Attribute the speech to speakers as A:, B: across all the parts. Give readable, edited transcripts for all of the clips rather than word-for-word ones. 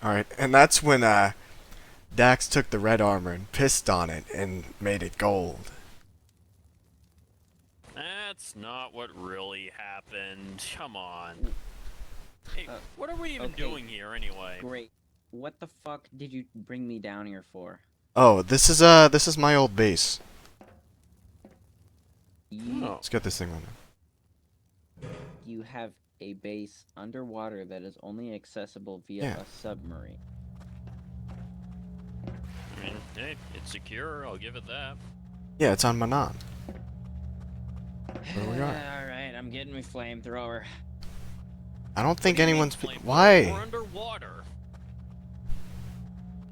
A: Alright, and that's when Dax took the red armor and pissed on it and made it gold.
B: That's not what really happened. Come on. Hey, what are we even
C: okay.
B: doing here anyway?
C: Great. What the fuck did you bring me down here for?
A: Oh, this is my old base.
B: Oh.
A: Let's get this thing on.
C: You have a base underwater that is only accessible via a submarine.
B: I mean, hey, it's secure, I'll give it that.
A: Yeah, it's on Manaan. Where we are.
C: Alright, I'm getting my flamethrower.
A: I don't think
B: What do you
A: anyone's...
B: mean,
A: Why?
B: We're underwater.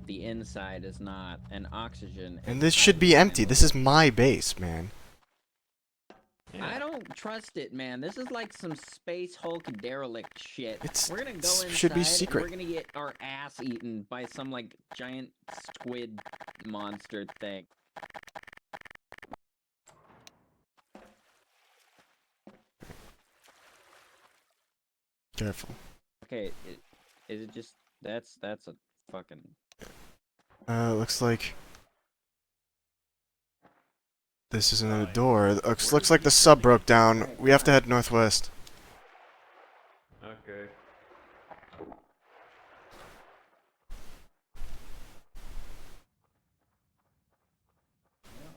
C: The inside is not, and oxygen.
A: And this should be empty. This is my base, man.
B: Yeah.
C: I don't trust it, man. This is like some space Hulk derelict shit.
A: It's
C: We're gonna go inside.
A: should be secret.
C: And we're gonna get our ass eaten by some like giant squid monster thing.
A: Careful.
C: Okay, is it just that's a fucking.
A: Looks like this is another door. Looks like the sub broke down. We have to head northwest.
B: Okay.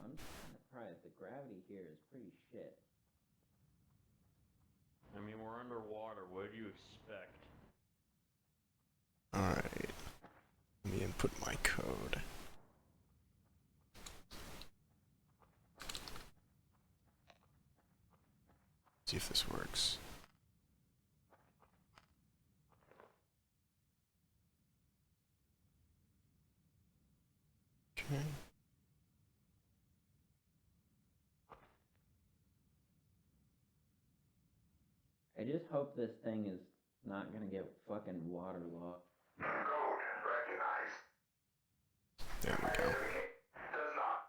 C: I'm surprised. The gravity here is pretty shit.
B: I mean, we're underwater. What do you expect?
A: Alright. Let me input my code. See if this works. Okay.
C: I just hope this thing is not gonna get fucking waterlogged.
D: Code recognized.
A: There we go.
D: Does not.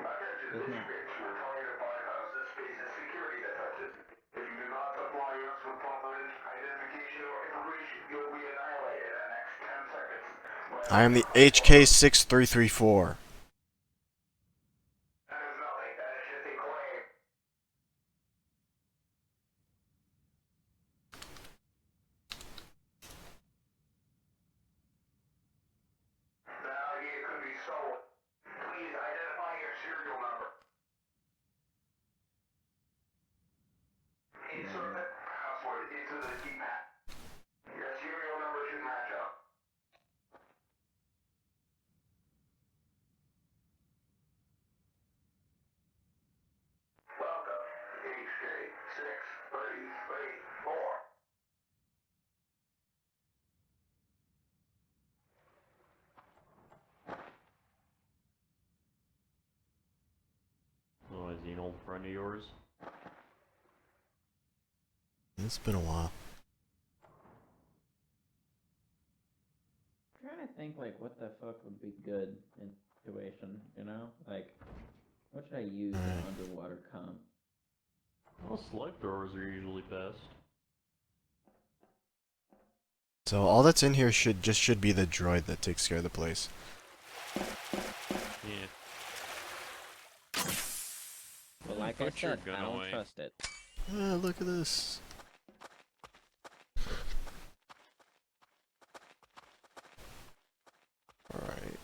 D: Attention,
C: Does
D: this
C: not.
D: bitch. We're trying to bypass this space's security defenses. If you do not supply us with proper identification or information, you will be annihilated in the next 10 seconds.
A: I am the HK6334.
D: That is nothing. That is just a claim. The idea could be stolen. Please identify your serial number. Insert the password into the keypad. Your serial number should match up. Welcome, HK6334.
B: Oh, is he an old friend of yours?
A: It's been a while.
C: I'm trying to think like what the fuck would be good in situation, you know? Like what should I use in underwater comp?
B: Well, slug throwers are usually best.
A: So all that's in here should be the droid that takes care of the place.
B: Yeah.
C: But like I
B: Put your
C: said,
B: gun
C: I don't
B: away.
C: trust it.
A: Ah, look at this. Alright.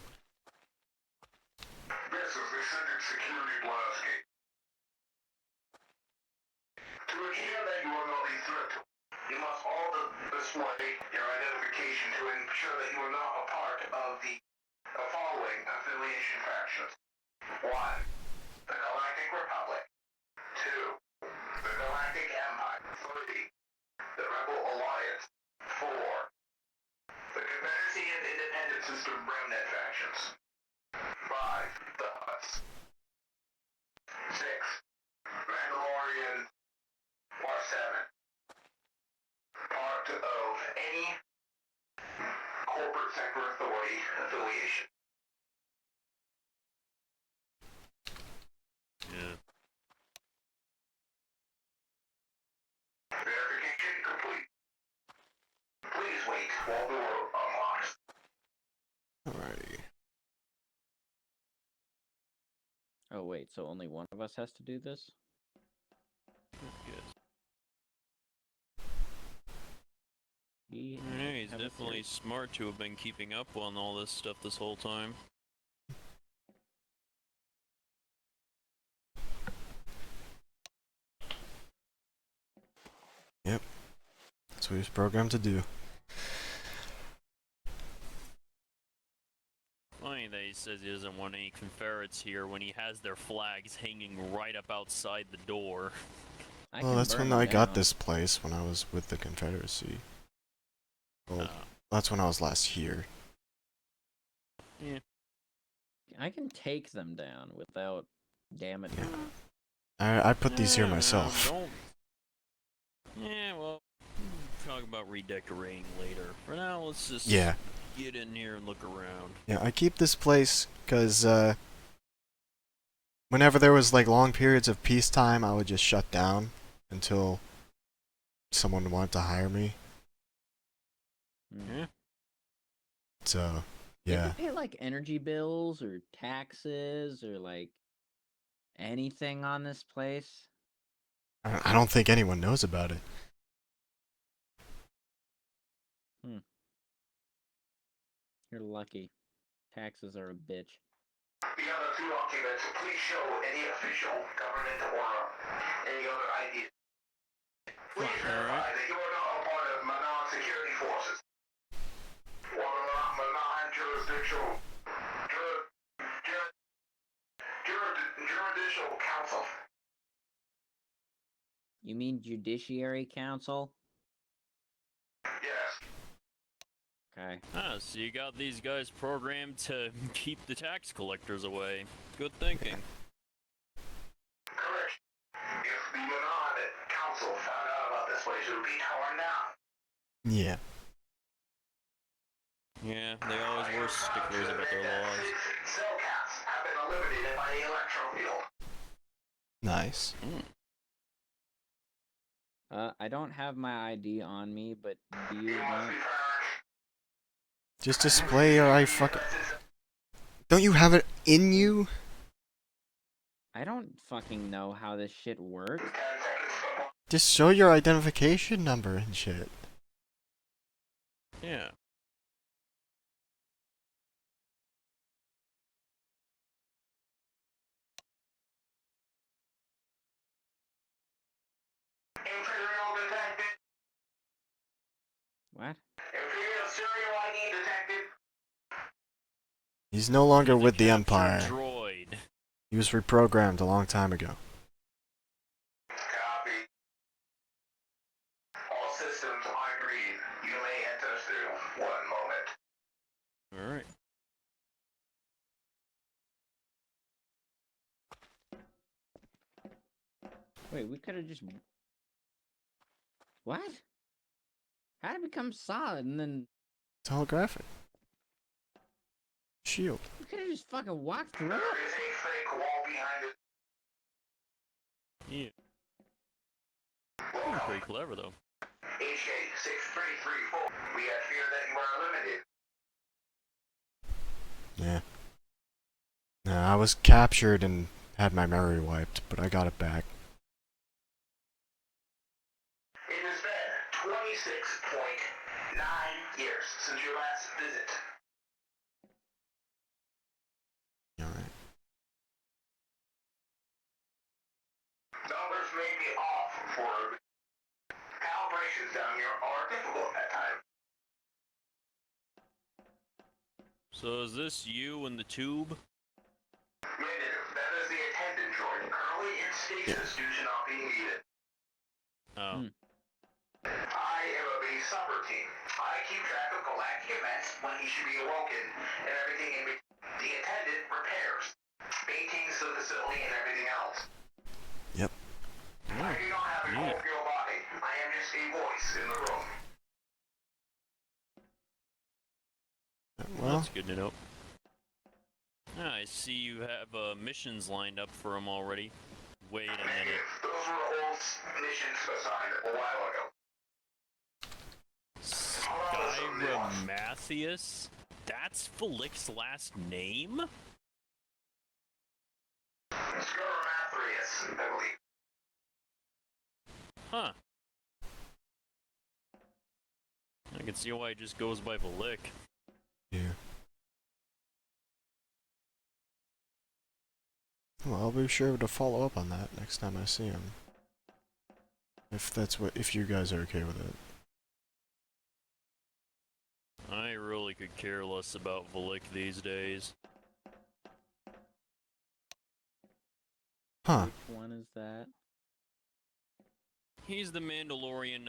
D: This is the Senate Security Blast Gate. To ensure that you are not a threat to, you must all display your identification to ensure that you are not a part of the following affiliation factions. 1. The Galactic Republic. 2. The Galactic Empire. 3. The Rebel Alliance. 4. The Confederacy and Independent System Remnant factions. 5. The Huts. 6. Mandalorian. Or 7. Part of any corporate sector authority affiliation.
B: Yeah.
D: Verification complete.
C: Oh wait, so only one of us has to do this?
B: Yes.
C: He
B: Yeah, he's
C: have a
B: definitely
C: theory.
B: smart to have been keeping up on all this stuff this whole time.
A: Yep. That's what he was programmed to do.
B: Funny that he says he doesn't want any Confederates here when he has their flags hanging right up outside the door.
C: I
A: Well,
C: can
A: that's
C: burn
A: when
C: them
A: I got
C: down.
A: this place, when I was with the Confederacy. Well,
B: Uh,
A: that's when I was last here.
B: yeah.
C: I can take them down without damaging
A: Yeah.
C: them.
A: I put these here myself.
B: Don't. Yeah, well, talk about redecorating later. For now, let's just
A: Yeah.
B: get in here and look around.
A: Yeah, I keep this place because whenever there was like long periods of peacetime, I would just shut down until someone wanted to hire me.
B: Yeah.
A: So,
C: You
A: yeah.
C: have to pay like energy bills or taxes or like anything on this place.
A: I don't think anyone knows about it.
C: You're lucky. Taxes are a bitch.
D: The other two documents, please show any official government or any other ID. Please verify that you are not a part of Manaan security forces. Or the Manaan jurisdictional judicial council.
C: You mean Judiciary Council?
D: Yes.
C: Okay.
B: Ah, so you got these guys programmed to keep the tax collectors away. Good thinking.
D: Correct. If the Manaan council found out about this place, it would be torn down.
A: Yeah.
B: Yeah, they always were sticklers about their laws.
D: 6 cell cats have been eliminated by the electro field.
A: Nice.
C: I don't have my ID on me, but do you
D: You must
C: want...
D: be furnished.
A: Just display your I fucking... Don't you have it in you?
C: I don't fucking know how this shit works.
D: 10 seconds before.
A: Just show your identification number and shit.
B: Yeah.
D: Imperial detected.
C: What?
D: Imperial serial ID detected.
A: He's no longer
B: He's a
A: with the
B: captured
A: Empire.
B: droid.
A: He was reprogrammed a long time ago.
D: Copy. All systems are green. You may enter through. 1 moment.
B: Alright.
C: Wait, we could have just... What? How did it become solid and then...
A: It's holographic. Shield.
C: We could have just fucking walked through
D: There
C: it?
D: is a fake wall behind it.
B: Yeah.
D: Welcome.
B: Pretty clever, though.
D: HA6334. We had fear that you were eliminated.
A: Yeah. No, I was captured and had my memory wiped, but I got it back.
D: It has been 26.9 years since your last visit.
A: Alright.
D: Numbers may be off for calibrations down here are difficult at times.
B: So is this you in the tube?
D: Negative. That is the attendant droid, currently in stasis due to not being needed.
B: Oh.
D: I am of a subroutine. I keep track of galactic events when he should be awoken, and everything in between. The attendant repairs, maintains the facility, and everything else.
A: Yep.
D: I do not have a
B: Neat.
D: corporeal body. I am just a voice in the room.
A: Well,
B: That's good to know. Ah, I see you have missions lined up for him already. Wait a minute.
D: Negative. Those were old missions assigned a while ago.
B: Skyra Mathias? That's Felic's last name?
D: Scoromathrius, I believe.
B: Huh. I can see why it just goes by Valik.
A: Yeah. Well, I'll be sure to follow up on that next time I see him. If you guys are okay with it.
B: I really could care less about Valik these days.
A: Huh.
C: Which one is that?
B: He's the Mandalorian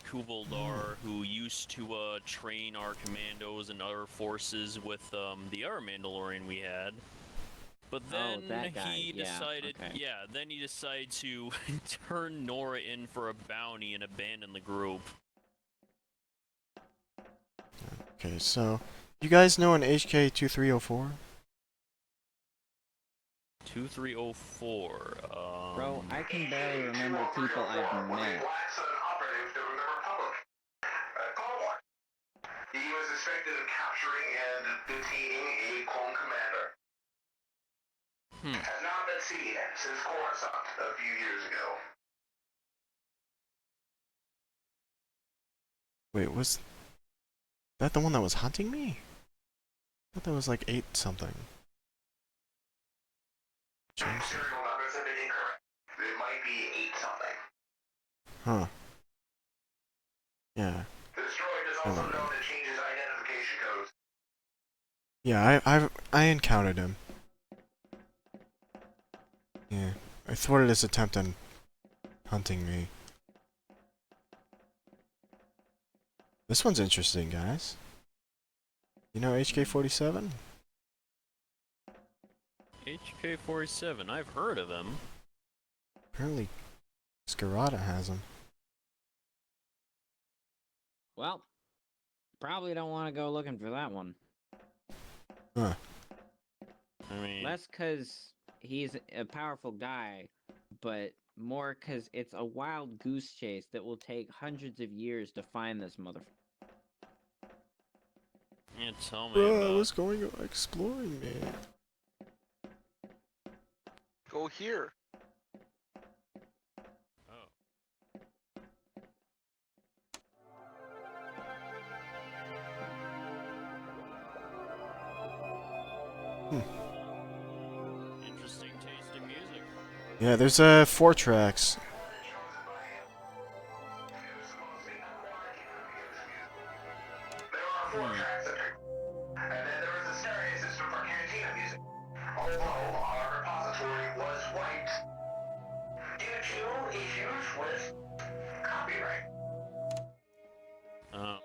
B: Kuvaldar who used to train our commandos and other forces with the other Mandalorian we had. But then
C: that guy.
B: he
C: Yeah,
B: decided,
C: okay.
B: then he decided to turn Nora in for a bounty and abandon the group.
A: Okay, so you guys know an HK 2304?
B: 2304.
C: Bro, I can barely remember people I've met.
D: He was suspected of capturing and detaining a clone commander. Has not been seen since Coruscant a few years ago.
A: Wait, was that the one that was hunting me? I thought that was like 8 something. Jeez.
D: Serial numbers have been incorrect. It might be 8 something.
A: Huh. Yeah.
D: The droid is also known to change his identification codes.
A: Yeah, I encountered him. Yeah. I thwarted his attempt on hunting me. This one's interesting, guys. You know HK-47?
B: HK-47, I've heard of him.
A: Apparently, Scarada has him.
C: Well, probably don't want to go looking for that one.
A: Huh.
B: I mean,
C: Less because he's a powerful guy, but more because it's a wild goose chase that will take hundreds of years to find this motherfucker.
B: yeah, tell me
A: Bro, I
B: about.
A: was going exploring, man.
E: Go here.
B: Oh. Interesting taste in music.
A: Yeah, there's 4 tracks.
D: There are 4 tracks that and then there is a stereo system for Cantina music. Although our repository was wiped due to issues with copyright.
B: Oh.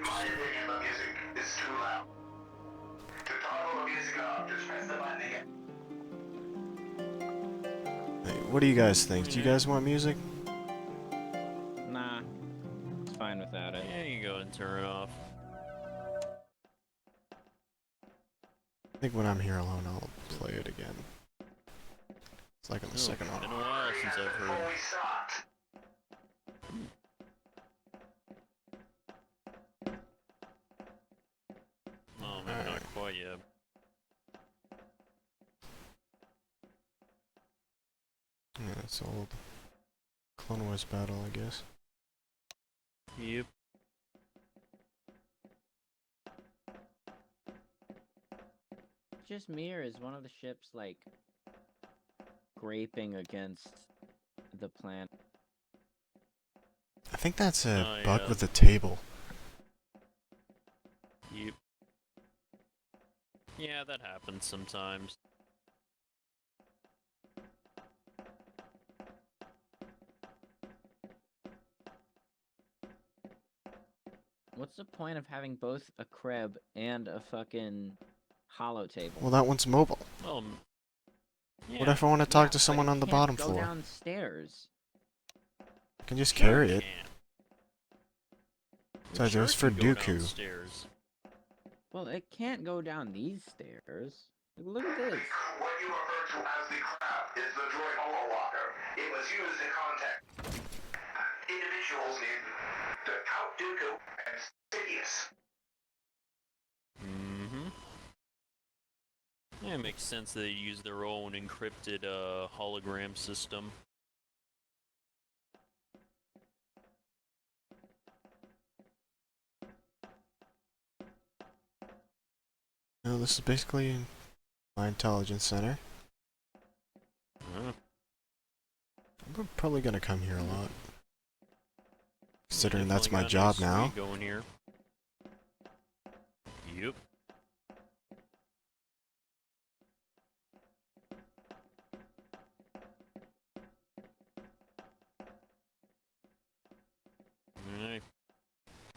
D: My opinion, the music is too loud. To toggle the music up, just press the button again.
A: Hey, what do you guys think? Do you guys want music?
C: Nah, it's fine without it.
B: Yeah, you can go and turn it off.
A: I think when I'm here alone, I'll play it again. It's like on the second
B: Been
A: one.
B: a while since I've heard.
D: Before we stopped.
B: Oh, maybe not quite yet.
A: Yeah, it's old. Clone Wars battle, I guess.
B: Yep.
C: Just me, or is one of the ships like scraping against the planet?
A: I think that's a
B: Oh,
A: bug
B: yeah.
A: with the table.
B: Yep. Yeah, that happens sometimes.
C: What's the point of having both a crib and a fucking hollow table?
A: Well, that one's mobile.
B: Well, yeah.
A: What if I want to
C: Yeah,
A: talk to
C: but
A: someone
C: it
A: on the
C: can't
A: bottom
C: go
A: floor?
C: downstairs.
A: I can just
B: Sure
A: carry it.
B: can.
A: Besides, it was
B: Sure
A: for
B: can go
A: Dooku.
B: downstairs.
C: Well, it can't go down these stairs. Look at this.
D: What you refer to as the crab is the droid hololocker. It was used to contact individuals named to Count Dooku and Sidious.
B: Mm-hmm. Yeah, it makes sense that they use their own encrypted hologram system.
A: No, this is basically my intelligence center. I'm probably gonna come here a lot, considering that's my job now.
B: Going here. Yep. Alright.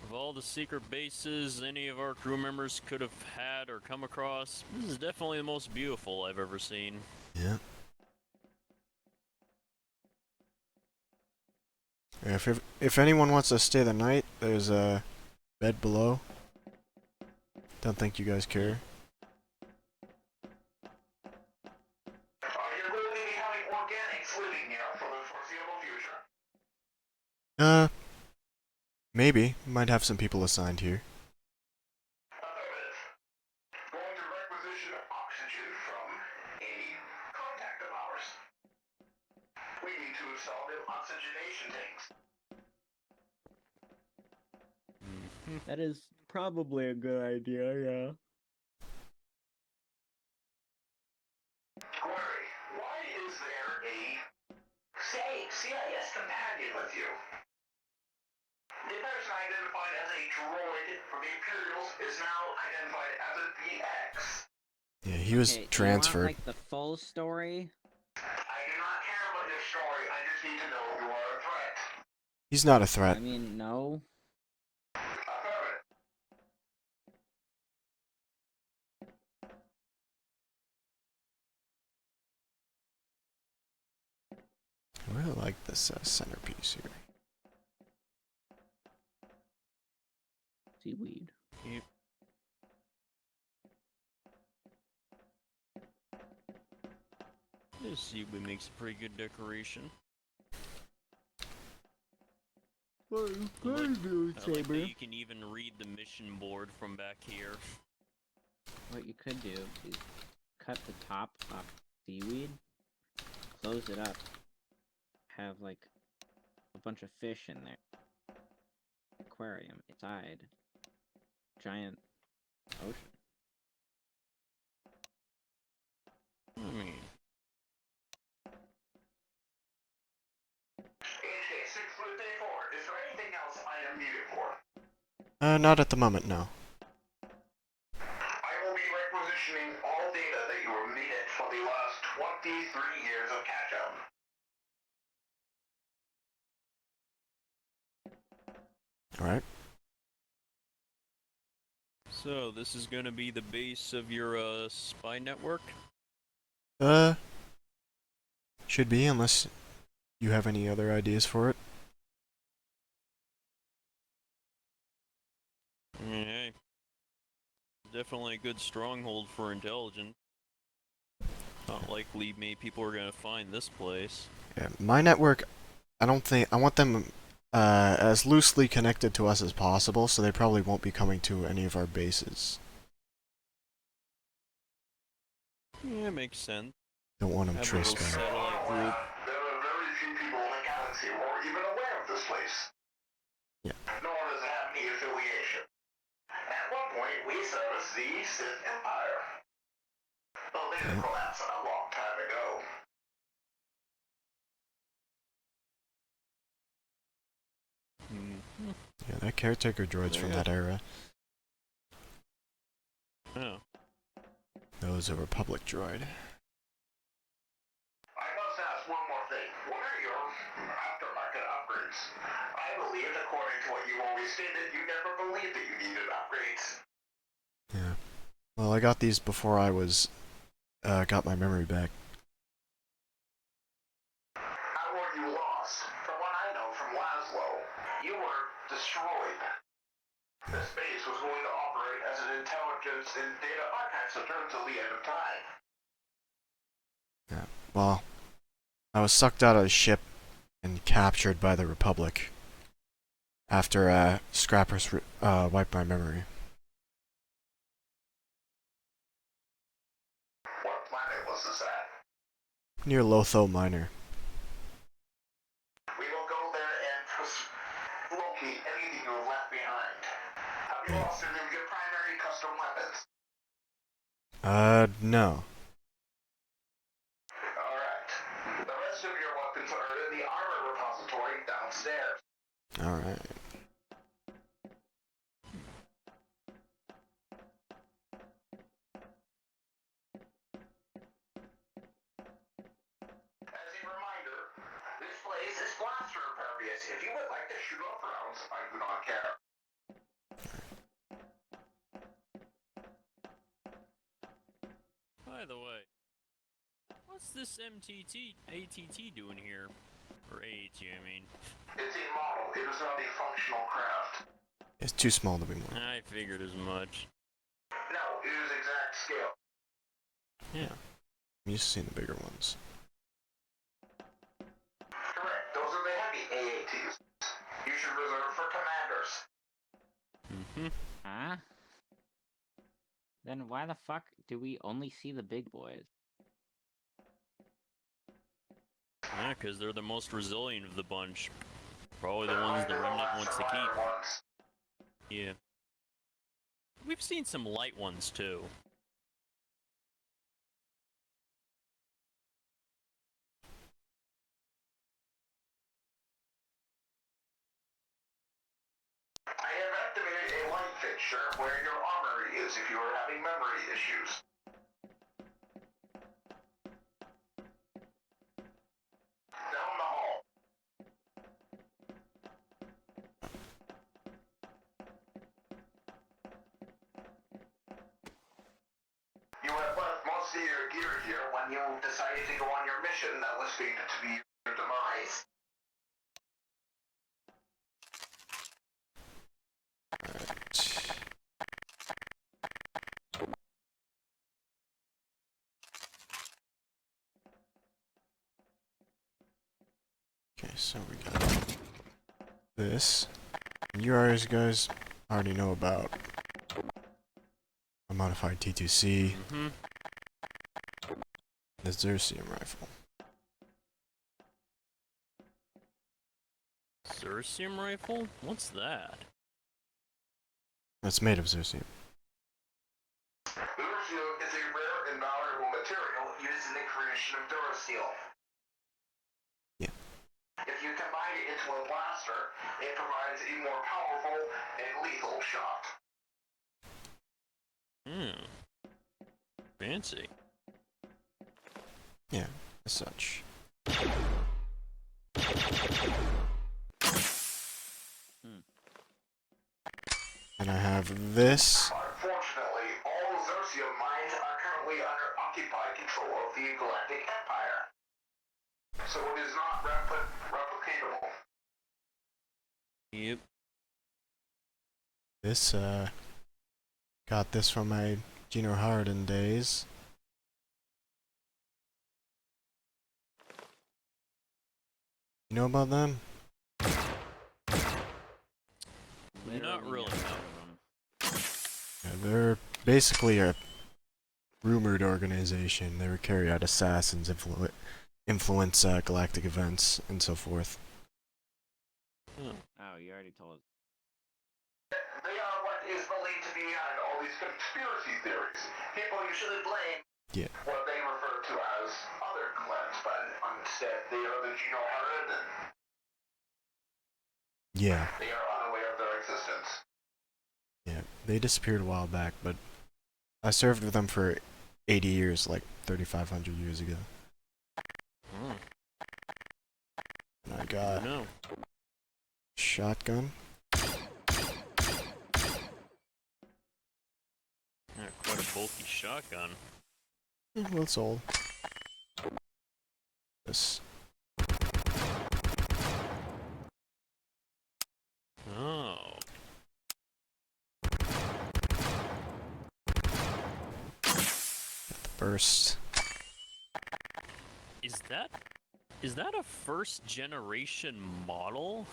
B: Of all the secret bases any of our crew members could have had or come across, this is definitely the most beautiful I've ever seen.
A: Yeah. If anyone wants to stay the night, there's a bed below. Don't think you guys care.
D: You're going to be having organics living here for the foreseeable future.
A: Maybe. Might have some people assigned here.
D: Affirmative. Going to requisition oxygen from a contact of ours. We need to install new oxygenation tanks.
C: That is probably a good idea, yeah.
D: Query. Why is there a CIS companion with you? The person identified as a droid from the Imperials is now identified as a BX.
A: Yeah, he was
C: Okay,
A: transferred.
C: You want, like, the full story?
D: I do not care about your story, I just need to know you are a threat.
A: He's not a threat.
C: I mean, no.
D: Affirmative.
A: I really like this centerpiece here.
C: Seaweed.
B: Yep. This seaweed makes a pretty good decoration.
C: What
B: I like that you can even read the mission board from back here.
C: What you could do is cut the top off seaweed, close it up, have like a bunch of fish in there. Aquarium, inside. Giant ocean.
B: I mean,
D: HK 634, is there anything else I am needed for?
A: Not at the moment, no.
D: I will be requisitioning all data that you were needed for the last 23 years of catch-up.
A: Alright.
B: so this is gonna be the base of your spy network?
A: Should be, unless you have any other ideas for it.
B: Yeah. Definitely a good stronghold for intelligence. Not likely many people are gonna find this place.
A: Yeah, my network, I want them as loosely connected to us as possible, so they probably won't be coming to any of our bases.
B: Yeah, makes sense.
A: Don't want them
B: Have a little
A: traced by.
B: satellite group.
D: There are very few people in the galaxy who are even aware of this place.
A: Yeah.
D: Nor does it have any affiliation. At one point, we serviced the Sith Empire. The leader collapsed a long time ago.
A: Yeah, that caretaker droid's from
B: Yeah.
A: that era.
B: Oh.
A: That was a Republic droid.
D: I must ask one more thing. What are your aftermarket upgrades? I believed, according to what you always stated, you never believed that you needed upgrades.
A: Yeah. Well, I got these before I was got my memory back.
D: How were you lost? From what I know from Laszlo, you were destroyed. This base was going to operate as an intelligence and data archive center until the end of time.
A: Yeah. Well, I was sucked out of the ship and captured by the Republic. after Scrappers wiped my memory.
D: What planet was this at?
A: Near Lotho Minor.
D: We will go there and locate anything you have left behind. Have you lost any of your primary custom weapons?
A: No.
D: Alright. The rest of your weapons are in the armor repository downstairs.
A: Alright.
D: As a reminder, this place is blaster impervious. If you would like to shoot off rounds, I do not care.
B: By the way, what's this ATT doing here? Or AAT, I mean.
D: It's a model. It is not a functional craft.
A: It's too small to be more.
B: I figured as much.
D: No, it is exact scale.
B: Yeah.
A: I'm used to seeing the bigger ones.
D: Correct. Those are the heavy AATs. You should reserve for commanders.
B: Mm-hmm.
C: Huh? Then why the fuck do we only see the big boys?
B: Yeah, because they're the most resilient of the bunch. Probably the ones the Remnant wants to keep.
D: Ones.
B: Yeah. We've seen some light ones, too.
D: I have activated a light fixture where your armory is if you are having memory issues. Down the hall. You have left most of your gear here when you decided to go on your mission that was fated to be your demise.
A: Okay, so we got this. You guys already know about a modified T2C,
B: Mm-hmm.
A: the Xerxium rifle.
B: Xerxium rifle? What's that?
A: It's made of Xerxium.
D: Durasteel is a rare and valuable material used in the creation of Durasteel.
A: Yeah.
D: If you combine it into a blaster, it provides a more powerful and lethal shot.
B: Hmm. Fancy.
A: Yeah, as such. And I have this.
D: Unfortunately, all Xerxium mines are currently under occupied control of the Galactic Empire. So it is not replicatable.
B: Yep.
A: This, got this from my Geno Harden days. You know about them?
B: Not really,
C: never
B: no.
C: heard of 'em.
A: Yeah, they're basically a rumored organization. They would carry out assassins, influence galactic events, and so forth.
C: Oh, you already told us.
D: They are what is believed to be behind all these conspiracy theories. People usually blame
A: Yeah.
D: what they refer to as other clans, but instead they are the Geno Harden.
A: Yeah,
D: They are unaware of their existence.
A: yeah. They disappeared a while back, but I served with them for 80 years, like 3,500 years ago.
B: Hmm.
A: And I got
B: No.
A: shotgun.
B: Yeah, quite a bulky shotgun.
A: Well, it's old. This.
B: Oh.
A: Burst.
B: Is that a first generation model?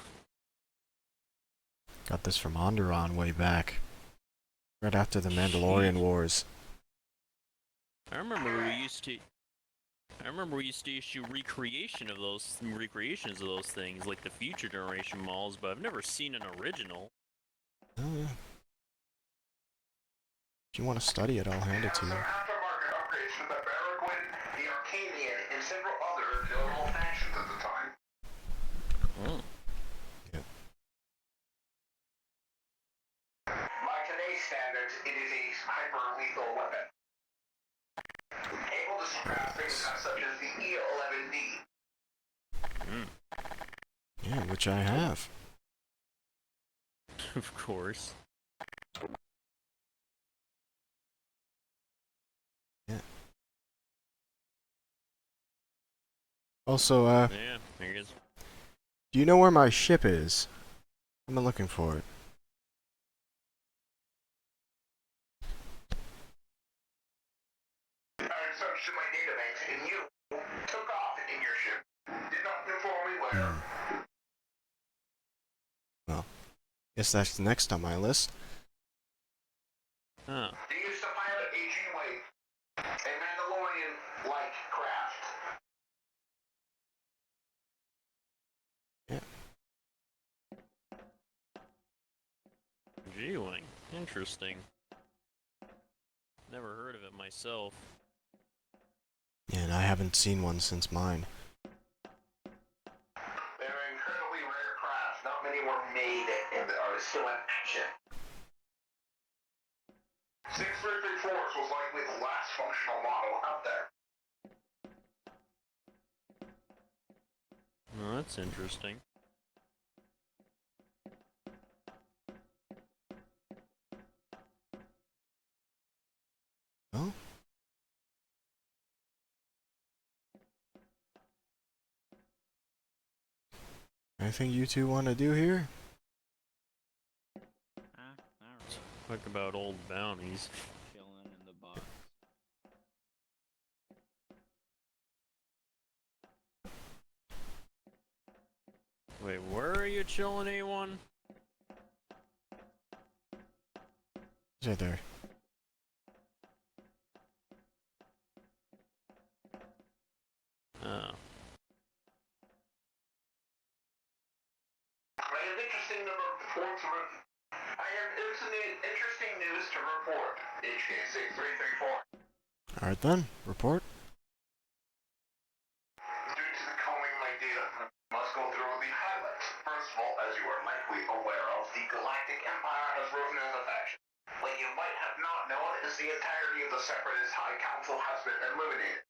A: Got this from Onderon way back. Right after the Mandalorian Wars.
B: I remember we used to issue recreations of those things, like the future generation models, but I've never seen an original.
A: Oh yeah. If you want to study it, I'll hand it to
D: Some
A: you.
D: aftermarket upgrades to the Barracuda, the Arcadian, and several other notable factions at the time.
B: Oh.
A: Yep.
D: By today's standards, it is a hyper-lethal weapon. Able to surpass things such as the E-11D.
A: Yeah, which I have.
B: Of course.
A: Yeah. Also,
B: Yeah, I guess.
A: do you know where my ship is? I've been looking for it.
D: I searched in my database, and you took off in your ship. Did not inform me where.
A: Well, guess that's next on my list.
B: Oh.
D: They used to pilot a G-Wave, a Mandalorian-like craft.
B: G-Wing. Interesting. Never heard of it myself.
A: Yeah, and I haven't seen one since mine.
D: They're incredibly rare craft. Not many were made and are still in action. 6334 was likely the last functional model out there.
B: Oh, that's interesting.
A: Oh? Anything you two want to do here?
C: Not really.
B: Talk about old bounties.
C: Chilling in the box.
B: Wait, where are you chilling, A1?
A: Right there.
B: Oh.
D: I have interesting news to report. HK6334.
A: Alright then, report.
D: Due to the combing my data, I must go through the highlights. First of all, as you are likely aware of, the Galactic Empire has risen as a faction. What you might have not known is the entirety of the Separatist High Council has been eliminated.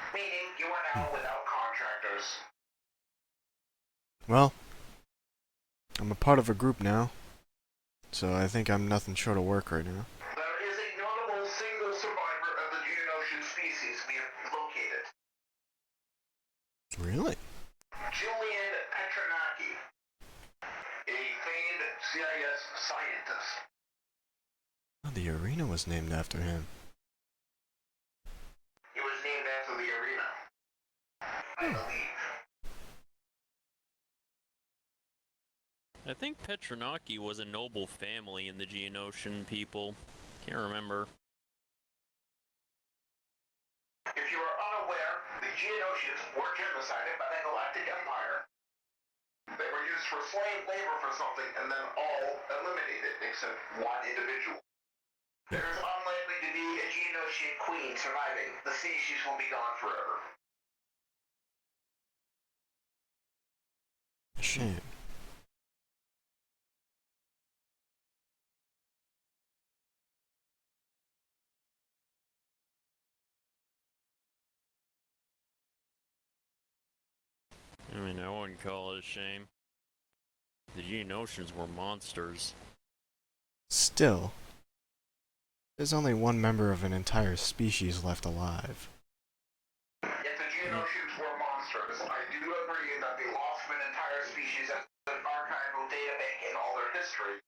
D: Meaning, you are now without contractors.
A: Well, I'm a part of a group now, so I think I'm nothing short of work right now.
D: There is a notable single survivor of the Geonosian species we have located.
A: Really?
D: Julian Petronaki, a famed CIS scientist.
A: Oh, the arena was named after him.
D: He was named after the arena, I believe.
B: I think Petronaki was a noble family in the Geonosian people. Can't remember.
D: If you are unaware, the Geonosians were genocided by the Galactic Empire. They were used for slave labor for something and then all eliminated except one individual. There is unlikely to be a Geonosian queen surviving. The species will be gone forever.
A: Shame.
B: I mean, I wouldn't call it a shame. The Geonosians were monsters.
A: Still, there's only one member of an entire species left alive.
D: If the Geonosians were monsters, I do agree that the loss of an entire species as an archival databank in all their history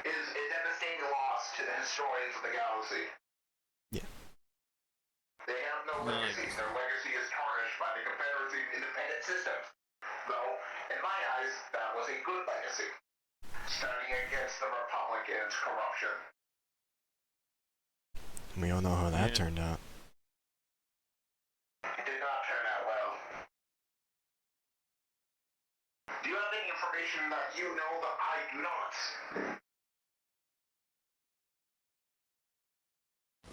D: is a devastating loss to the historians of the galaxy.
A: Yeah.
D: They have no legacy. Their legacy is tarnished by the Confederacy's independent system. Though, in my eyes, that was a good legacy. standing against the Republic and its corruption.
A: We all know how that
B: Yeah.
A: turned out.
D: It did not turn out well. Do you have any information that you know that I do not?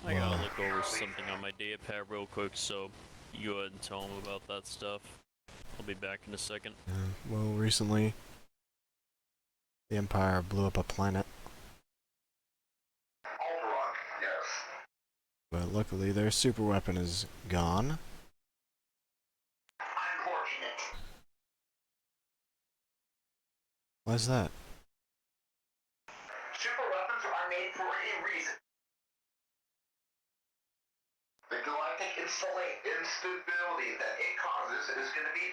B: I gotta look over something on my data pad real quick, so you go ahead and tell him about that stuff. I'll be back in a second.
A: Well, recently, the Empire blew up a planet,
D: Alderaan, yes.
A: but luckily their super weapon is gone.
D: Unfortunate.
A: Why's that?
D: Super weapons are made for a reason. The galactic instability that it causes is going to be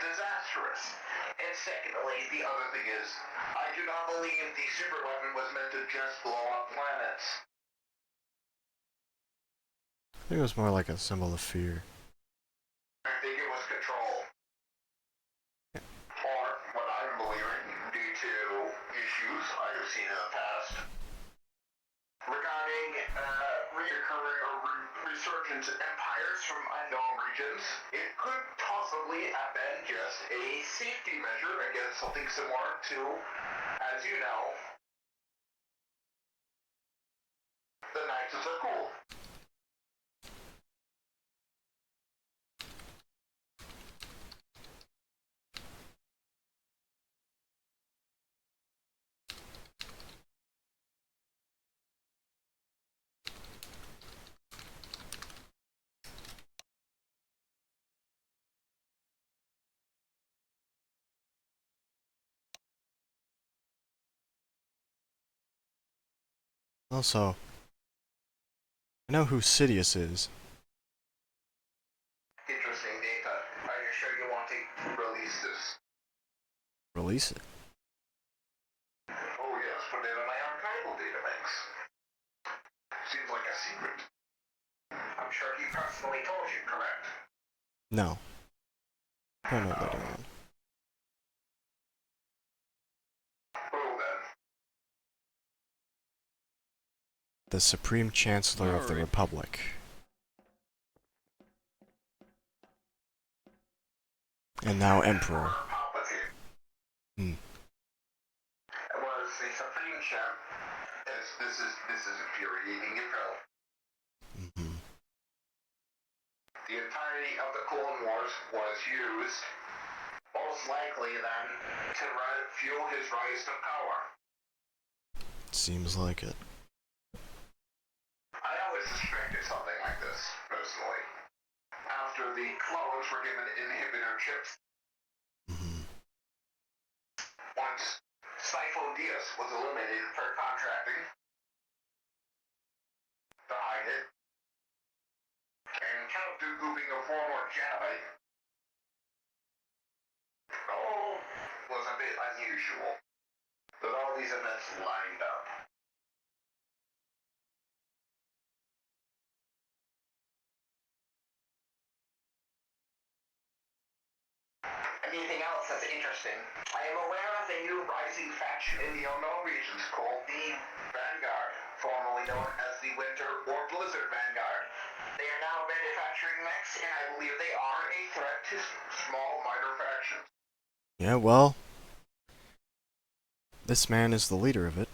D: disastrous. And secondly, the other thing is, I do not believe the super weapon was meant to just blow up planets.
A: I think it was more like a symbol of fear.
D: I think it was control. Or, what I'm believing, due to issues I have seen in the past, regarding reoccurring or resurgent empires from unknown regions, it could possibly have been just a safety measure against something similar to, as you know, the Knights of the Cool.
A: Also, I know who Sidious is.
D: Interesting data. Are you sure you want to release this?
A: Release it.
D: Oh yes, put it in my archival databanks. Seems like a secret. I'm sure he personally told you, correct?
A: No. Find out later on.
D: Well then,
A: The Supreme Chancellor of the
B: Alright.
A: Republic. And now Emperor.
D: Palpatine
A: Hmm.
D: was the Supreme Champ. This is infuriating, you know.
A: Mm-hmm.
D: The entirety of the Clone Wars was used, most likely then, to fuel his rise to power.
A: Seems like it.
D: I always suspected something like this, personally. After the clones were given inhibitor chips,
A: Mm-hmm.
D: once Sifo Dyas was eliminated for contracting to hide it, and Count Dooku being a former Jedi, was a bit unusual. But all these events lined up. Anything else that's interesting? I am aware of a new rising faction in the unknown regions called the Vanguard, formerly known as the Winter or Blizzard Vanguard. They are now manufacturing mechs, and I believe they are a threat to small minor factions.
A: Yeah, well, this man is the leader of it,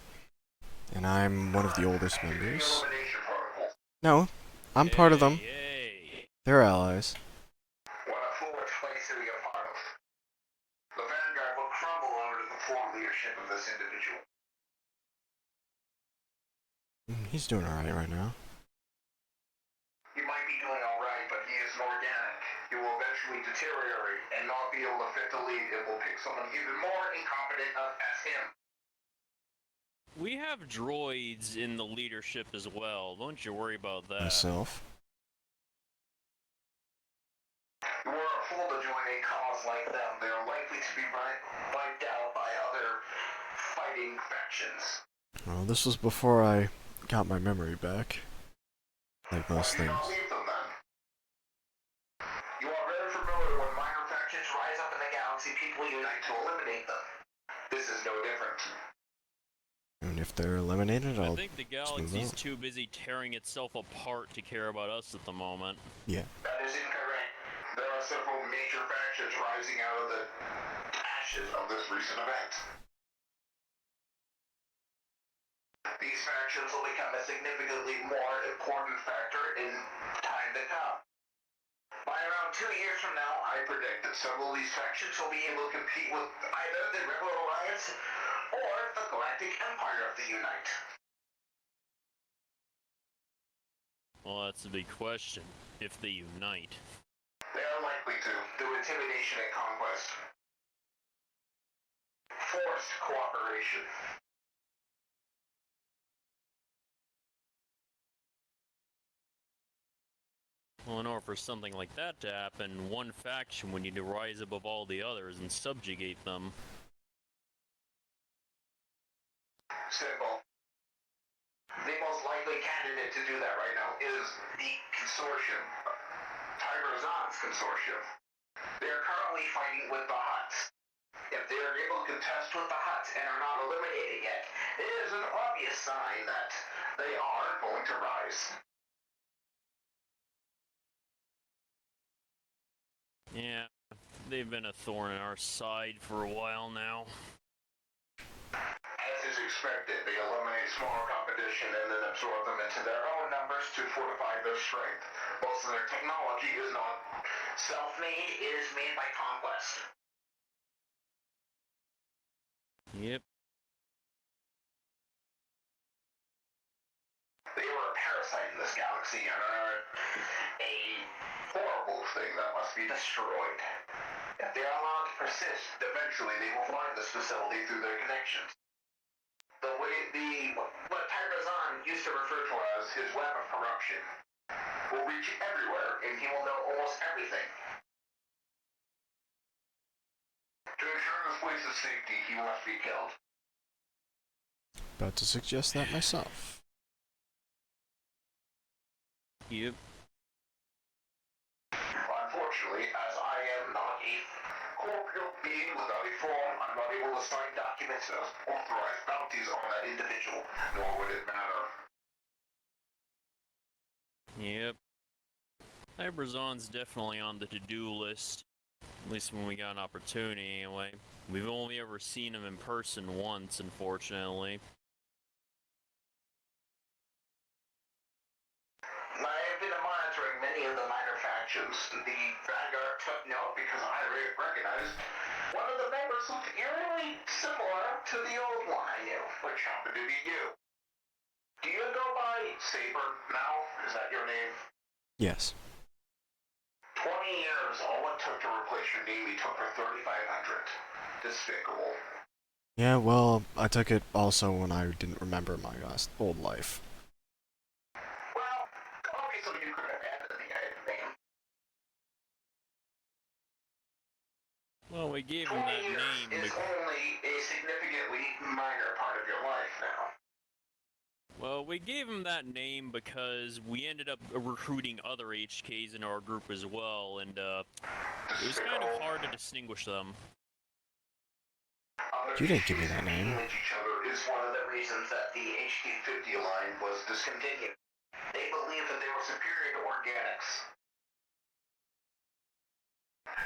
A: and I'm one of the oldest
D: Activating
A: members.
D: elimination protocols.
A: No, I'm part of them.
B: Hey.
A: They're allies.
D: What a foolish place to be a part of. The Vanguard will crumble under the full leadership of this individual.
A: He's doing alright right now.
D: He might be doing alright, but he is organic. He will eventually deteriorate and not be able to fit the lead. It will pick someone even more incompetent as him.
B: We have droids in the leadership as well. Don't you worry about that.
A: Myself.
D: You are a fool to join a cause like them. They are likely to be wiped out by other fighting factions.
A: Well, this was before I got my memory back. Like most
D: Why do you
A: things.
D: not leave them then? You are very familiar when minor factions rise up in the galaxy, people unite to eliminate them. This is no different.
A: if they're eliminated,
B: I
A: I'll
B: think the
A: just move
B: galaxy's
A: on.
B: too busy tearing itself apart to care about us at the moment.
A: Yeah.
D: That is incorrect. There are several major factions rising out of the ashes of this recent event. These factions will become a significantly more important factor in time to come. By around 2 years from now, I predict that several of these factions will be able to compete with either the Rebel Alliance or the Galactic Empire of the Unite.
B: Well, that's the big question. If they unite.
D: They are likely to, through intimidation and conquest. Forced cooperation.
B: Well, in order for something like that to happen, one faction would need to rise above all the others and subjugate them.
D: Simple. The most likely candidate to do that right now is the consortium. Tiberzon's consortium. They are currently fighting with the Hutts. If they are able to contest with the Hutts and are not eliminated yet, it is an obvious sign that they are going to rise.
B: Yeah, they've been a thorn in our side for a while now.
D: As is expected, they eliminate smaller competition and then absorb them into their own numbers to fortify their strength. Most of their technology is not self-made, it is made by conquest.
B: Yep.
D: They were a parasite in this galaxy and are a horrible thing that must be destroyed. If they are allowed to persist, eventually they will find this facility through their connections. What Tyrazon used to refer to as his web of corruption will reach everywhere and he will know almost everything. To ensure this place's safety, he must be killed.
A: About to suggest that myself.
B: Yep.
D: Unfortunately, as I am not a corporeal being without a form, I'm not able to sign documents that authorize bounties on that individual, nor would it matter.
B: Yep. Cyberzon's definitely on the to-do list. At least when we got an opportunity, anyway. We've only ever seen him in person once, unfortunately.
D: I have been monitoring many of the minor factions. The Vanguard took note because I recognized one of the members looked eerily similar to the old one I knew, which happened to be you. Do you go by Saber now? Is that your name?
A: Yes.
D: 20 years, all it took to replace your name, he took for 3,500. Despicable.
A: Yeah, well, I took it also when I didn't remember my old life.
D: Well, obviously you could have added the name.
B: Well, we gave
D: 20
B: him that
D: years
B: name.
D: is only a significantly minor part of your life now.
B: Well, we gave him that name because we ended up recruiting other HKs in our group as well, and it was kind of hard to distinguish them.
A: You didn't give me that name.
D: Each other is one of the reasons that the HK50 line was discontinued. They believed that they were superior to organics.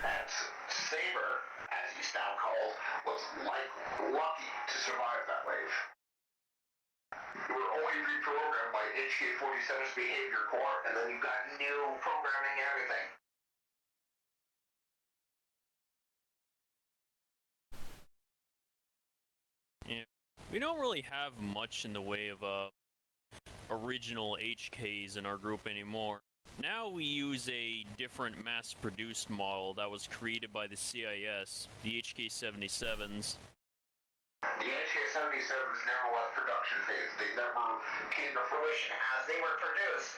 D: And Saber, as he's now called, was lucky to survive that wave. You were only reprogrammed by HK47's behavior core, and then you got new programming and everything.
B: Yeah. We don't really have much in the way of original HKs in our group anymore. Now we use a different mass-produced model that was created by the CIS, the HK-77s.
D: The HK-77s never left production phase. They never came to fruition. As they were produced,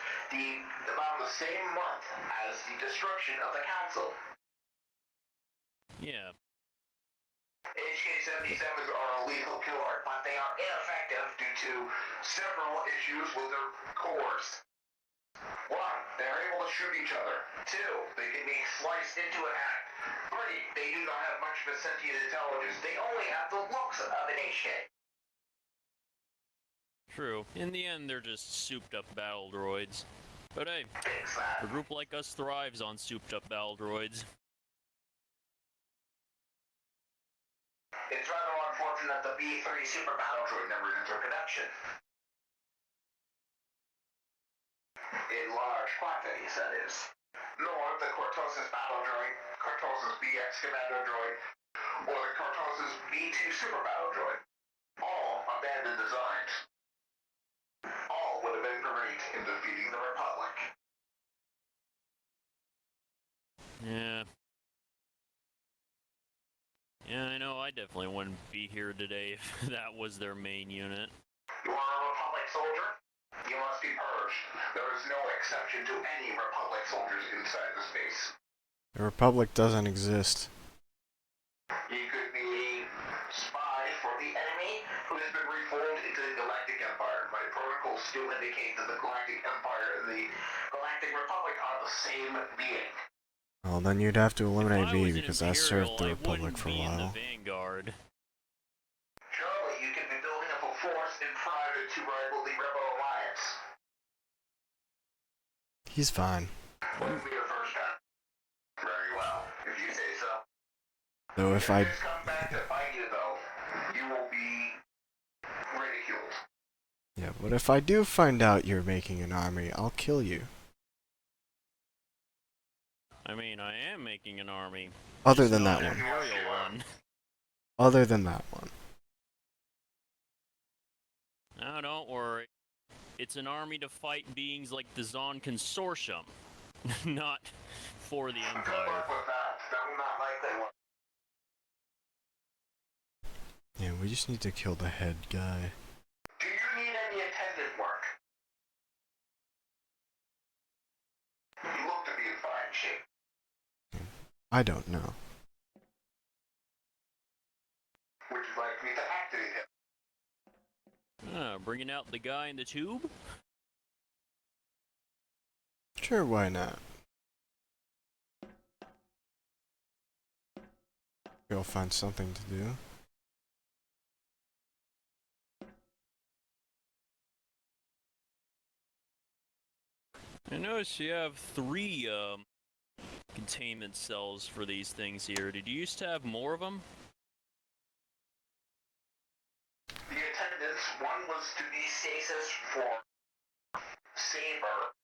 D: about the same month as the destruction of the Council.
B: Yeah.
D: HK-77s are a lethal killer, but they are ineffective due to several issues with their cores. 1, they're able to shoot each other. 2, they can be sliced into an act. 3, they do not have much of a sentient intelligence. They only have the looks of an HK.
B: True. In the end, they're just souped-up battle droids. But hey, a
D: Exactly.
B: group like us thrives on souped-up battle droids.
D: It's rather unfortunate the B3 Super Battle Droid never entered production. In large quantities, that is. Nor the Cortosis Battle Droid, Cortosis BX Commander Droid, or the Cortosis B2 Super Battle Droid. All abandoned designs. All would have been great in defeating the Republic.
B: Yeah. Yeah, I know I definitely wouldn't be here today if that was their main unit.
D: You are a Republic soldier? You must be purged. There is no exception to any Republic soldiers inside the space.
A: The Republic doesn't exist.
D: You could be a spy for the enemy who has been reformed into the Galactic Empire. My protocols still indicate that the Galactic Empire and the Galactic Republic are the same being.
A: Well, then you'd have to
B: If
A: eliminate
B: I
A: me
B: was an
A: because I served
B: Imperial,
A: the
B: I
A: Republic
B: wouldn't
A: for a
B: be in the
A: while.
B: Vanguard.
D: Surely you could be building up a force in private to rival the Rebel Alliance.
A: He's fine.
D: Wouldn't be the first time. Very well, if you say so.
A: Though if
D: If
A: I...
D: this comes back to bite you, though, you will be ridiculed.
A: Yeah, but if I do find out you're making an army, I'll kill you.
B: I mean, I am making an army.
A: Other
B: Just
A: than
B: not
A: that
B: an
A: one.
B: Imperial one.
A: Other than that one.
B: No, don't worry. It's an army to fight beings like the Zon Consortium, not for the
D: Good
B: Empire.
D: luck with that. That will not likely work.
A: Yeah, we just need to kill the head guy.
D: Do you need any attendant work? You look to be in fine shape.
A: I don't know.
D: Would you like me to activate him?
B: Bringing out the guy in the tube?
A: Sure, why not? Go find something to do.
B: I notice you have 3 containment cells for these things here. Did you used to have more of them?
D: The attendants, one was to be stasis for Saber,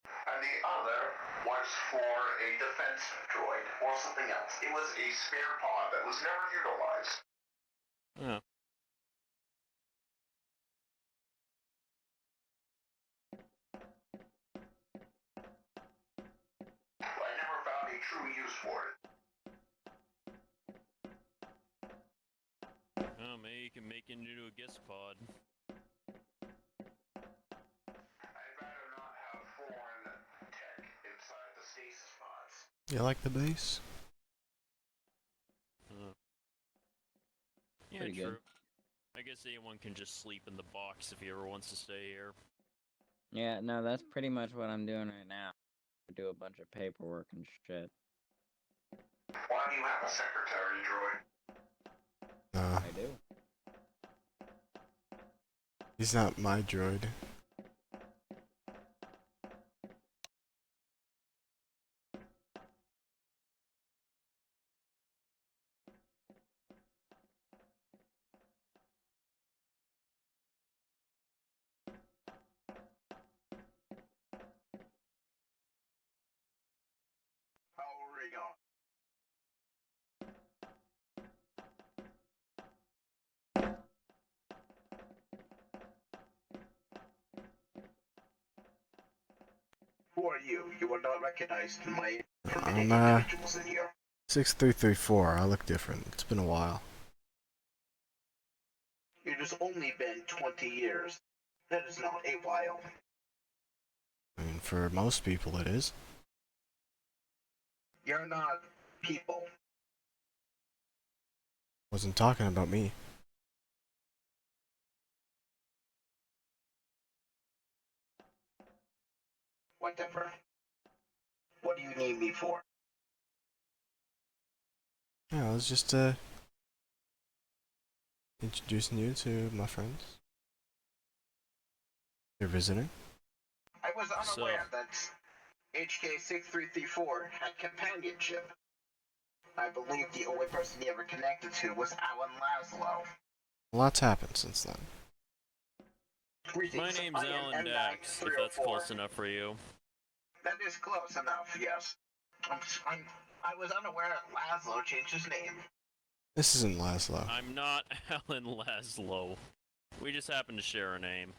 D: and the other was for a defense droid or something else. It was a spare pod that was never utilized.
B: Oh.
D: I never found a true use for it.
B: Oh, maybe you can make it into a guest pod.
D: I'd rather not have foreign tech inside the stasis pods.
A: You like the base?
B: Yeah,
C: Pretty
B: true.
C: good.
B: I guess anyone can just sleep in the box if he ever wants to stay here.
C: Yeah, no, that's pretty much what I'm doing right now. I do a bunch of paperwork and shit.
D: Why do you have a secretary droid?
C: I do.
A: He's not my droid.
D: Hurry on. Who are you? You are not recognized in my
A: I'm,
D: individuals in here.
A: 6334. I look different. It's been a while.
D: It has only been 20 years. That is not a while.
A: I mean, for most people it is.
D: You're not people.
A: Wasn't talking about me.
D: Whatever. What do you need me for?
A: Yeah, I was just, introducing you to my friends. You're visiting?
D: I was
B: So-
D: unaware that HK6334 had companionship. I believe the only person he ever connected to was Alan Laszlo.
A: A lot's happened since then.
D: Greetings,
B: My name's
D: I am
B: Alan Dax, if that's
D: M9304.
B: close enough for you.
D: That is close enough, yes. I was unaware that Laszlo changed his name.
A: This isn't Laszlo.
B: I'm not Alan Laszlo. We just happen to share a name.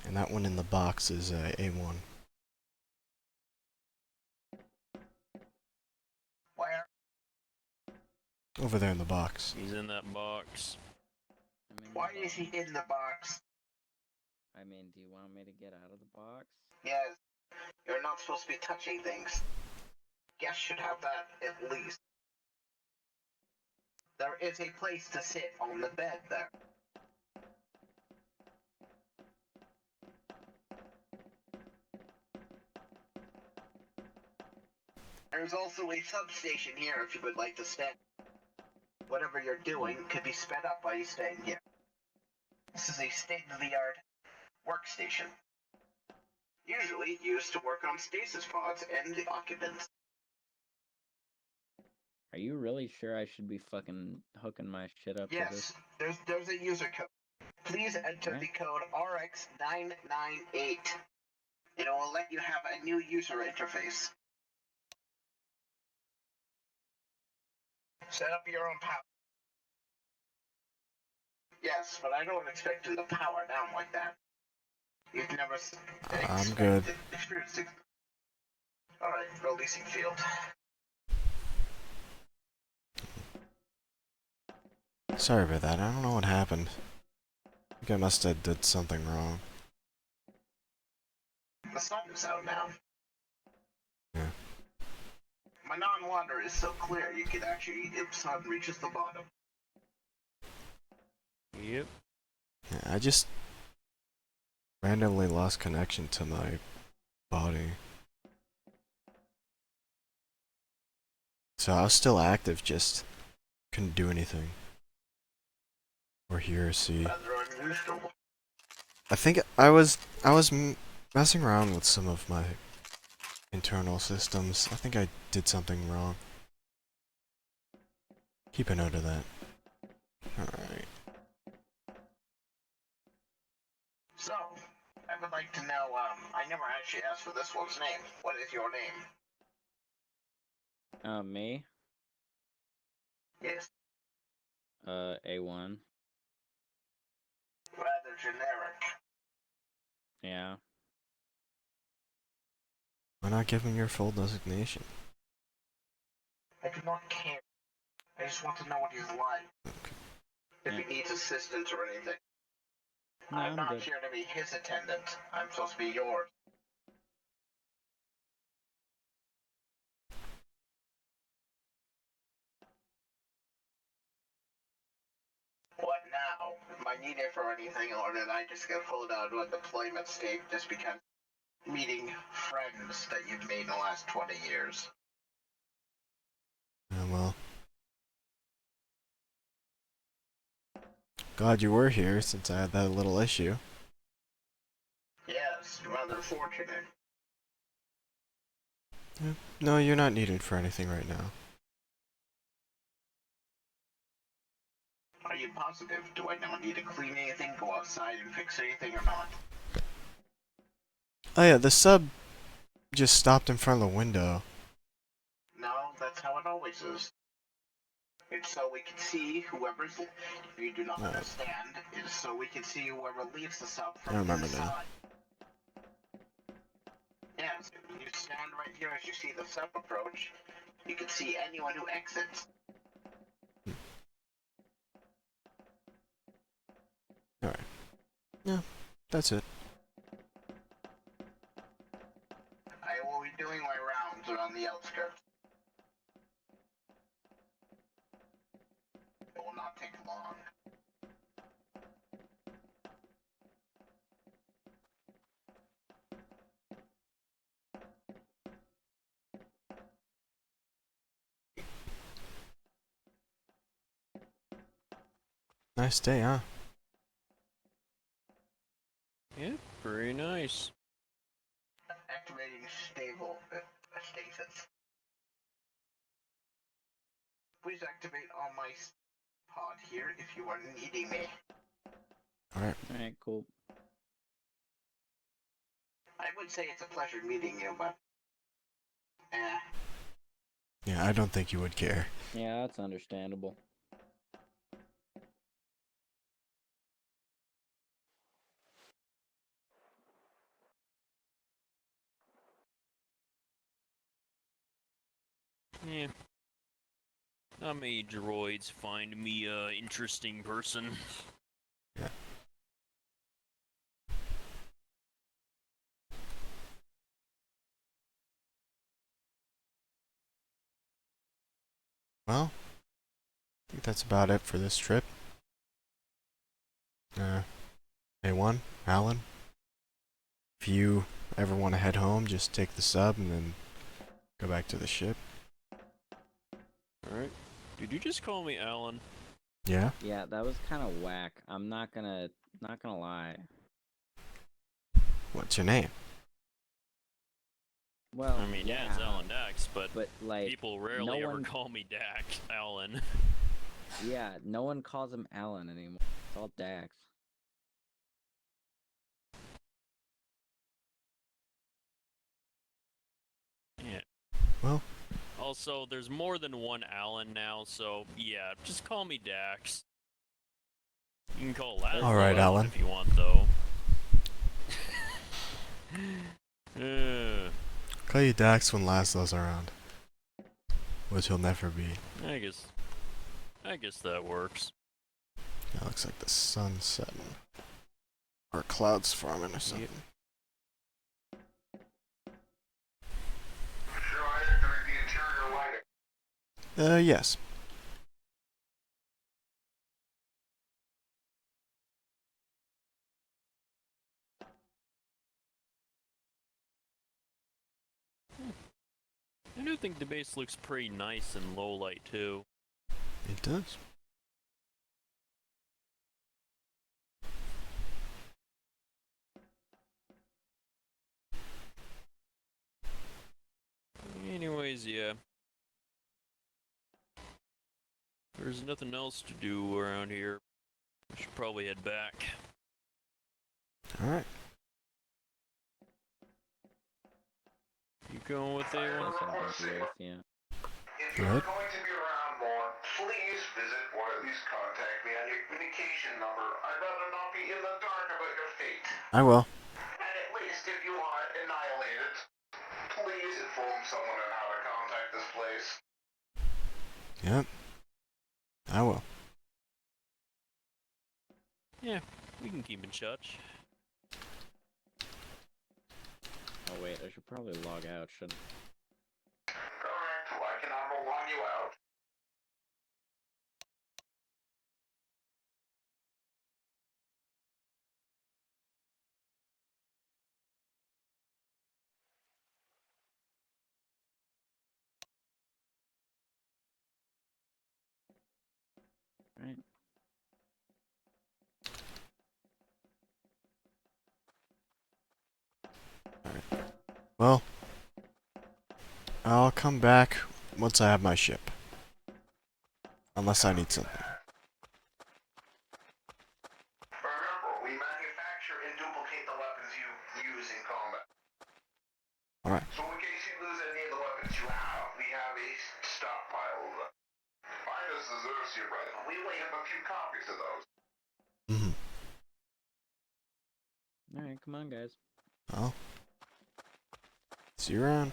A: And that one in the box is A1.
D: Where?
A: Over there in the box.
B: He's in that box.
C: I'm in the
D: Why is he
C: box.
D: in the box?
C: I mean, do you want me to get out of the box?
D: Yes. You're not supposed to be touching things. Guests should have that, at least. There is a place to sit on the bed there. There's also a substation here if you would like to stay. Whatever you're doing could be sped up by you staying here. This is a state-of-the-art workstation. Usually used to work on stasis pods and the occupants.
C: Are you really sure I should be fucking hooking my shit up to
D: Yes,
C: this?
D: there's a user code. Please enter
C: Right.
D: the code RX998. It will let you have a new user interface. Set up your own power. Yes, but I don't expect you to power down like that. You've never
A: I'm good.
D: experienced it. Alright, releasing field.
A: Sorry about that. I don't know what happened. I think I must have did something wrong.
D: The sun is out now.
A: Yeah.
D: Manaan water is so clear you can actually, if sun reaches the bottom.
B: Yep.
A: Yeah, I just randomly lost connection to my body. So I was still active, just couldn't do anything. Or hear or see.
D: Rather unusual.
A: I think I was messing around with some of my internal systems. I think I did something wrong. Keep a note of that. Alright.
D: So, I would like to know, I never actually asked for this one's name. What is your name?
C: Me?
D: Yes,
C: A1.
D: rather generic.
C: Yeah.
A: Why not give him your full designation?
D: I do not care. I just want to know what he's like. If he needs assistance or anything.
C: No,
D: I'm
C: I'm
D: not
C: good.
D: here to be his attendant. I'm supposed to be yours. What now? Am I needed for anything, or did I just get pulled out of a deployment state just because meeting friends that you've made in the last 20 years?
A: Well. Glad you were here since I had that little issue.
D: Yes, rather fortunate.
A: No, you're not needed for anything right now.
D: Are you positive? Do I not need to clean anything, go outside and fix anything, or not?
A: Oh yeah, the sub just stopped in front of the window.
D: No, that's how it always is. It's so we can see whoever's. If you do not
A: No.
D: understand, it's so we can see whoever leaves the sub from
A: I remember
D: inside.
A: now.
D: Yes, you stand right here as you see the sub approach. You can see anyone who exits.
A: Alright. Yeah, that's it.
D: I will be doing my rounds around the outskirts. It will not take long.
A: Nice day, huh?
B: Nice.
D: Activating stable stasis. Please activate on my pod here if you are needing me.
A: Alright.
C: Alright, cool.
D: I would say it's a pleasure meeting you, but
A: Yeah, I don't think you would care.
C: Yeah, that's understandable.
B: Yeah. Not many droids find me a interesting person.
A: Yeah. Well, I think that's about it for this trip. A1, Alan, if you ever want to head home, just take the sub and then go back to the ship.
B: Alright. Did you just call me Alan?
A: Yeah?
C: Yeah, that was kind of whack. I'm not gonna lie.
A: What's your name?
C: Well,
B: I mean, yeah, it's Alan Dax, but
C: like,
B: people rarely
C: no
B: ever
C: one-
B: call me Dax Alan.
C: yeah, no one calls him Alan anymore. It's all Dax.
B: Yeah.
A: Well.
B: Also, there's more than one Alan now, so yeah, just call me Dax. You can call Laszlo
A: Alright, Alan.
B: if you want, though.
A: Call you Dax when Laszlo's around. Which he'll never be.
B: I guess that works.
A: It looks like the sun's setting. Or clouds forming or something.
D: sure I activate the interior lighting.
A: Yes.
B: I do think the base looks pretty nice in low light, too.
A: It does.
B: Anyways, yeah. There's nothing else to do around here. I should probably head back.
A: Alright.
B: You going with
C: I
B: A1?
C: guess I'll go with, yeah.
D: If
A: Go
D: you're
A: ahead.
D: going to be around more, please visit or at least contact me on your communication number. I'd rather not be in the dark about your fate.
A: I will.
D: And at least if you are annihilated, please inform someone on how to contact this place.
A: Yep. I will.
B: Yeah, we can keep in touch.
C: Oh wait, I should probably log out, shouldn't
D: Correct. Well, I cannot log you out.
C: Right.
A: Well, I'll come back once I have my ship. Unless I need something.
D: Remember, we manufacture and duplicate the weapons you use in combat.
A: Alright.
D: So in case you lose any of the weapons you have, we have a stockpile of them. Find us a Xerxes rifle. We only have a few copies of those.
A: Mm-hmm.
C: Alright, come on, guys.
A: Well. See you around.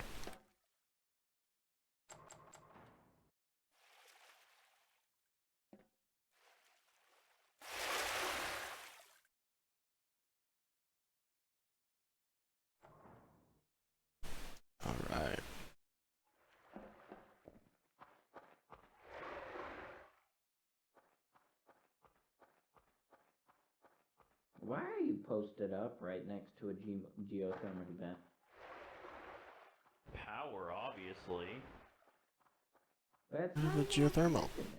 A: Alright.
C: Why are you posted up right next to a geothermal vent?
B: Power, obviously.
C: That's
A: The
C: not even
A: geothermal.
C: connected to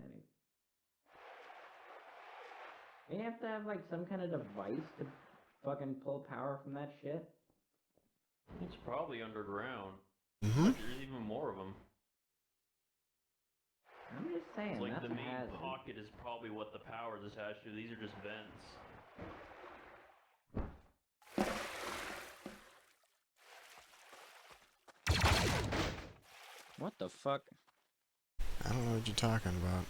C: any- You have to have like some kind of device to fucking pull power from that shit.
B: probably underground.
A: Mm-hmm.
B: There's even more of them.
C: I'm just saying,
B: It's like
C: that's
B: the
C: a
B: main
C: hazard.
B: pocket is probably what the power is attached to. These are just vents.
C: What the fuck?
A: I don't know what you're talking about.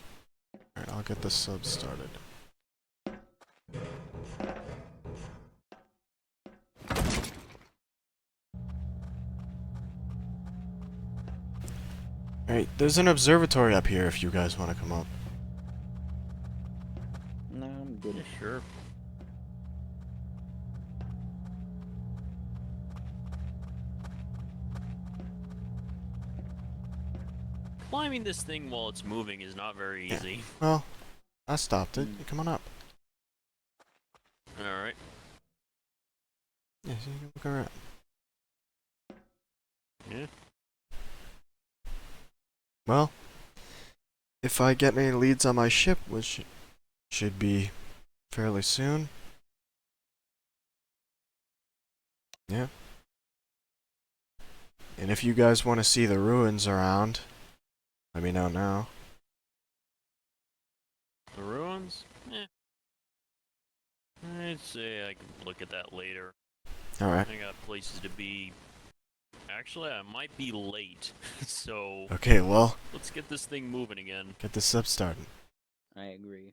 A: Alright, I'll get the sub started. Alright, there's an observatory up here if you guys want to come up.
C: No, I'm good.
B: Yeah, sure. Climbing this thing while it's moving is not very
A: Yeah.
B: easy.
A: Well, I stopped it. Come on up.
B: Alright.
A: Yeah, so you can look around.
B: Yeah.
A: Well, if I get any leads on my ship, which should be fairly soon. Yeah. And if you guys want to see the ruins around, let me know now.
B: The ruins? Eh. I'd say I can look at that later.
A: Alright.
B: I got places to be. Actually, I might be late. So,
A: Okay, well,
B: let's get this thing moving again.
A: get the sub started.
C: I agree.